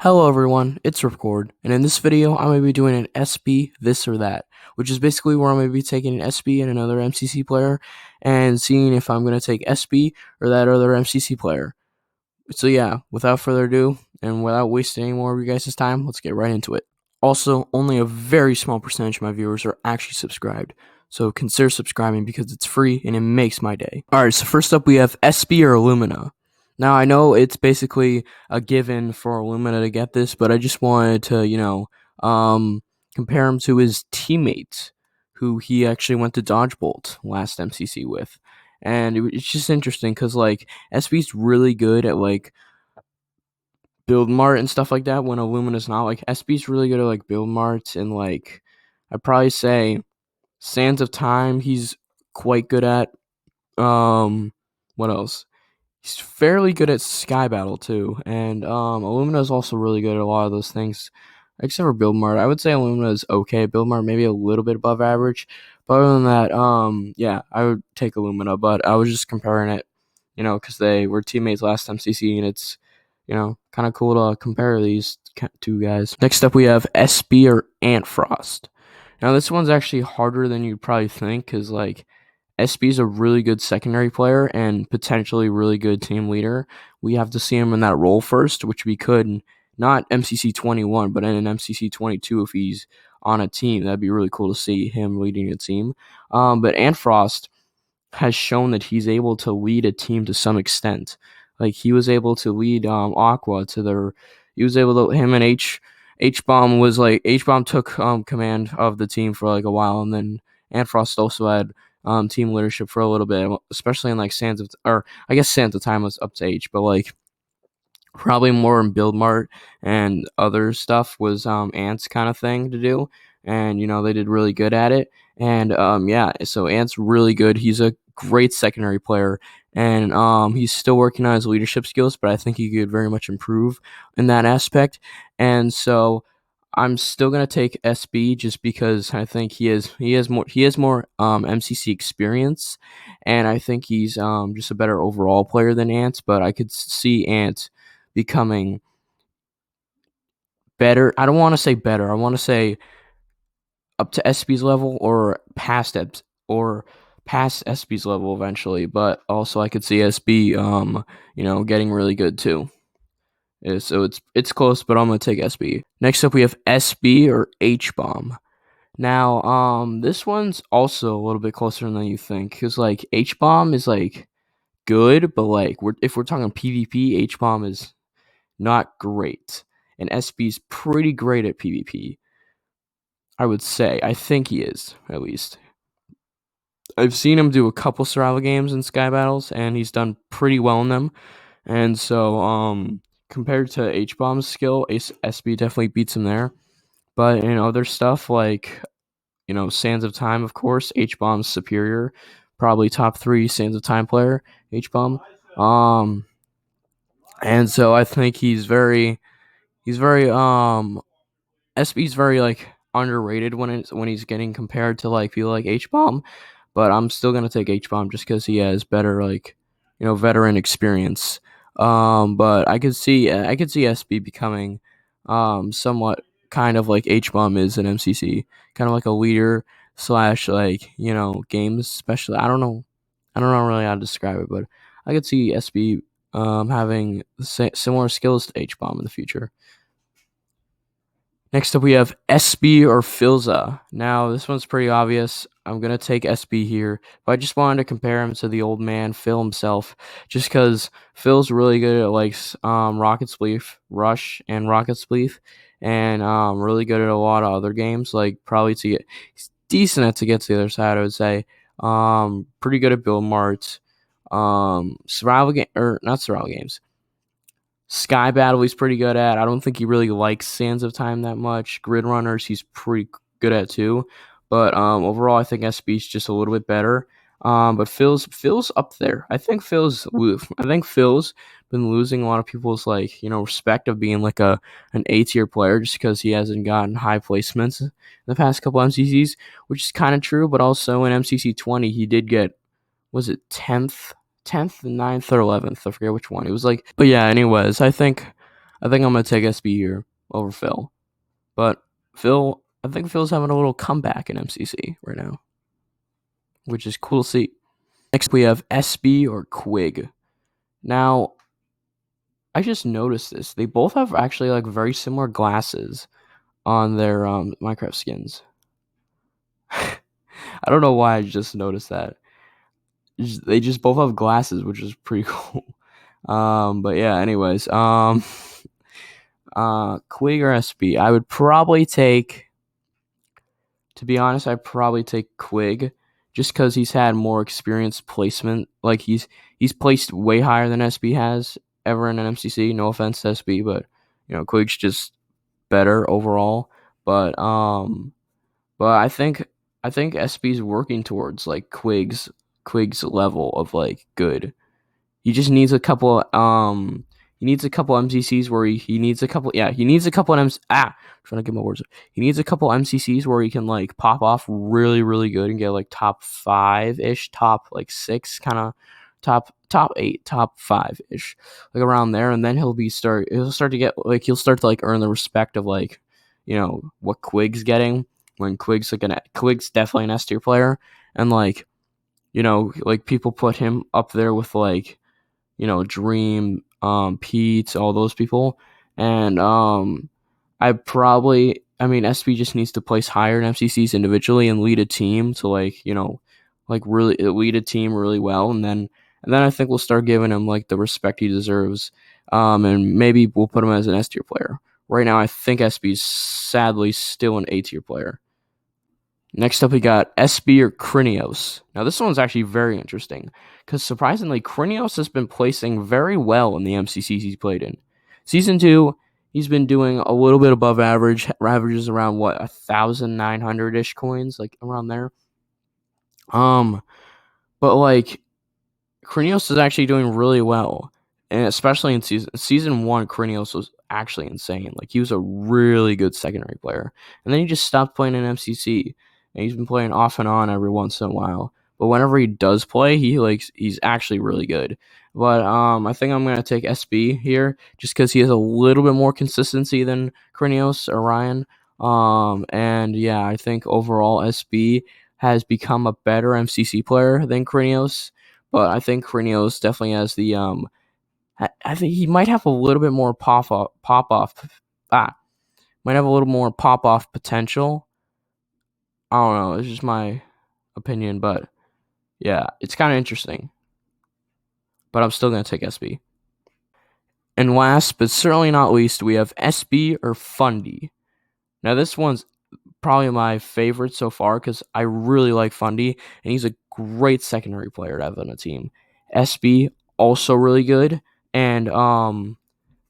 Hello everyone, it's Record, and in this video I'm going to be doing an SB this or that, which is basically where I'm going to be taking an SB and another MCC player and seeing if I'm going to take SB or that other MCC player. So yeah, without further ado, and without wasting any more of your guys' time, let's get right into it. Also, only a very small percentage of my viewers are actually subscribed, so consider subscribing because it's free and it makes my day. Alright, so first up we have SB or Illumina. Now, I know it's basically a given for Illumina to get this, but I just wanted to, compare him to his teammate, who he actually went to Dodgebolt last MCC with. And it's just interesting because, like, SB's really good at, like, build mart and stuff like that when Illumina's not. Like, SB's really good at, like, build mart and, like, I'd probably say Sands of Time he's quite good at. What else? He's fairly good at Sky Battle too, and Illumina is also really good at a lot of those things, except for Build Mart. I would say Illumina is okay. Build Mart maybe a little bit above average, but other than that, yeah, I would take Illumina. But I was just comparing it, because they were teammates last MCC, and it's, kind of cool to compare these two guys. Next up, we have SB or Antfrost. Now this one's actually harder than you'd probably think, because like SB is a really good secondary player and potentially really good team leader. We have to see him in that role first, which we could not MCC 21, but in an MCC 22 if he's on a team. That'd be really cool to see him leading a team. But Antfrost has shown that he's able to lead a team to some extent. Like he was able to lead Aqua to their. He was able to him and HBomb was like HBomb took command of the team for like a while, and then Antfrost also had team leadership for a little bit, especially in like Sands of, or I guess Sands of Time was up to H, but like probably more in Build Mart and other stuff was Ant's kind of thing to do, and they did really good at it, and yeah, so Ant's really good. He's a great secondary player, and he's still working on his leadership skills, but I think he could very much improve in that aspect, and so I'm still gonna take SB just because I think he has more MCC experience, and I think he's just a better overall player than Ant. But I could see Ant becoming better. I don't want to say better. I want to say up to SB's level or past SB's level eventually. But also I could see SB getting really good too. So it's close, but I'm gonna take SB. Next up, we have SB or HBomb. Now, this one's also a little bit closer than you think, because like HBomb is like good, but like if we're talking PvP, HBomb is not great, and SB's pretty great at PvP. I would say. I think he is, at least. I've seen him do a couple survival games in Sky Battles, and he's done pretty well in them. And so, compared to HBomb's skill, SB definitely beats him there. But in other stuff like, Sands of Time, of course, HBomb's superior. Probably top 3 Sands of Time player, HBomb. And so I think he's very SB's very like underrated when he's getting compared to like people like HBomb, but I'm still gonna take HBomb just because he has better like veteran experience. But I could see SB becoming somewhat kind of like HBomb is in MCC, kind of like a leader slash like games specialist. I don't know really how to describe it, but I could see SB having similar skills to HBomb in the future. Next up, we have SB or Filza. Now, this one's pretty obvious. I'm going to take SB here, but I just wanted to compare him to the old man, Phil himself, just because Phil's really good at, like, Rocket Spleef, Rush, and Rocket Spleef, and really good at a lot of other games, like, probably he's decent at to get to the other side, I would say. Pretty good at Build Mart, survival game, or not survival games. Sky Battle he's pretty good at. I don't think he really likes Sands of Time that much. Grid Runners he's pretty good at too. But overall I think SB's just a little bit better. But Phil's up there. I think Phil's been losing a lot of people's respect of being like an A tier player just because he hasn't gotten high placements in the past couple MCCs, which is kind of true. But also in MCC 20 he did get, was it 10th, 9th or 11th? I forget which one. It was like, but yeah. Anyways, I think I think I'm gonna take SB here over Phil. But I think Phil's having a little comeback in MCC right now, which is cool to see. Next, we have SB or Quig. Now, I just noticed this. They both have actually like very similar glasses on their Minecraft skins. I don't know why I just noticed that. They just both have glasses, which is pretty cool. But yeah, anyways, Quig or SB. I would probably take, to be honest, I'd probably take Quig just because he's had more experience placement. Like he's placed way higher than SB has ever in an MCC. No offense to SB, but Quig's just better overall. But I think SB's working towards like Quig's level of like good. He just needs a couple MCCs where he needs a couple trying to get my words. He needs a couple MCCs where he can like pop off really, really good and get like top 5-ish, top like 6 kind of top 8, top 5-ish, like around there, and then he'll start to get like he'll start to like earn the respect of like what Quig's getting when Quig's definitely an S tier player, and like like people put him up there with like Dream, Pete, all those people. And SB just needs to place higher in MCCs individually and lead a team to really lead a team really well, and then I think we'll start giving him like the respect he deserves. And maybe we'll put him as an S tier player. Right now, I think SB's sadly still an A tier player. Next up, we got SB or Krinios. Now, this one's actually very interesting because surprisingly, Krinios has been placing very well in the MCCs he's played in. Season 2, he's been doing a little bit above average, averages around 1,900-ish coins, like around there. But like Krinios is actually doing really well, and especially in season 1, Krinios was actually insane. Like he was a really good secondary player, and then he just stopped playing in MCC. And he's been playing off and on every once in a while. But whenever he does play, he's actually really good. But I think I'm gonna take SB here just because he has a little bit more consistency than Krinios or Ryan. And yeah, I think overall SB has become a better MCC player than Krinios. But I think Krinios definitely has the I think he might have a little bit more might have a little more pop off potential. I don't know. It's just my opinion, but yeah, it's kind of interesting. But I'm still going to take SB. And last, but certainly not least, we have SB or Fundy. Now, this one's probably my favorite so far because I really like Fundy, and he's a great secondary player to have on a team. SB, also really good, and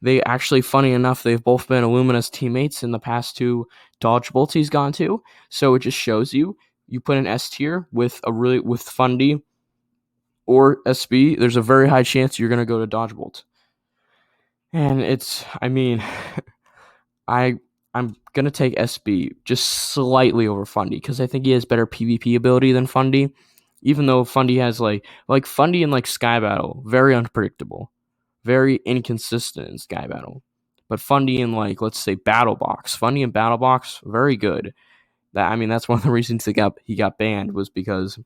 they actually, funny enough, they've both been Illumina's teammates in the past 2 dodge bolts he's gone to. So it just shows you put an S tier with Fundy or SB, there's a very high chance you're gonna go to dodge bolt. And I'm gonna take SB just slightly over Fundy because I think he has better PvP ability than Fundy. Even though Fundy has like Fundy in like Sky Battle, very unpredictable. Very inconsistent in Sky Battle. But Fundy in let's say Battle Box. Fundy in Battle Box, very good. That's one of the reasons he got banned was because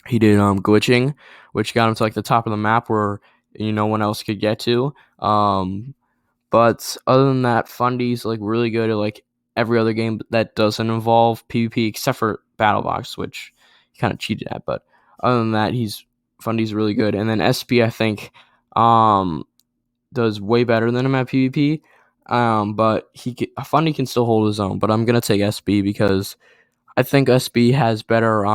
he did glitching, which got him to the top of the map where no one else could get to. But other than that, Fundy's really good at every other game that doesn't involve PvP except for Battle Box, which he kind of cheated at. But other than that, Fundy's really good. And then SB, I think, does way better than him at PvP. But Fundy can still hold his own. But I'm gonna take SB because I think SB has better.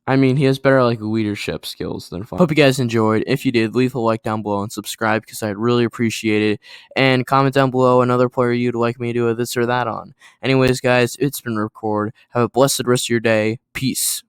He has better leadership skills than Fundy. Hope you guys enjoyed. If you did, leave a like down below and subscribe because I'd really appreciate it. And comment down below another player you'd like me to do a this or that on. Anyways, guys, it's been Record. Have a blessed rest of your day. Peace.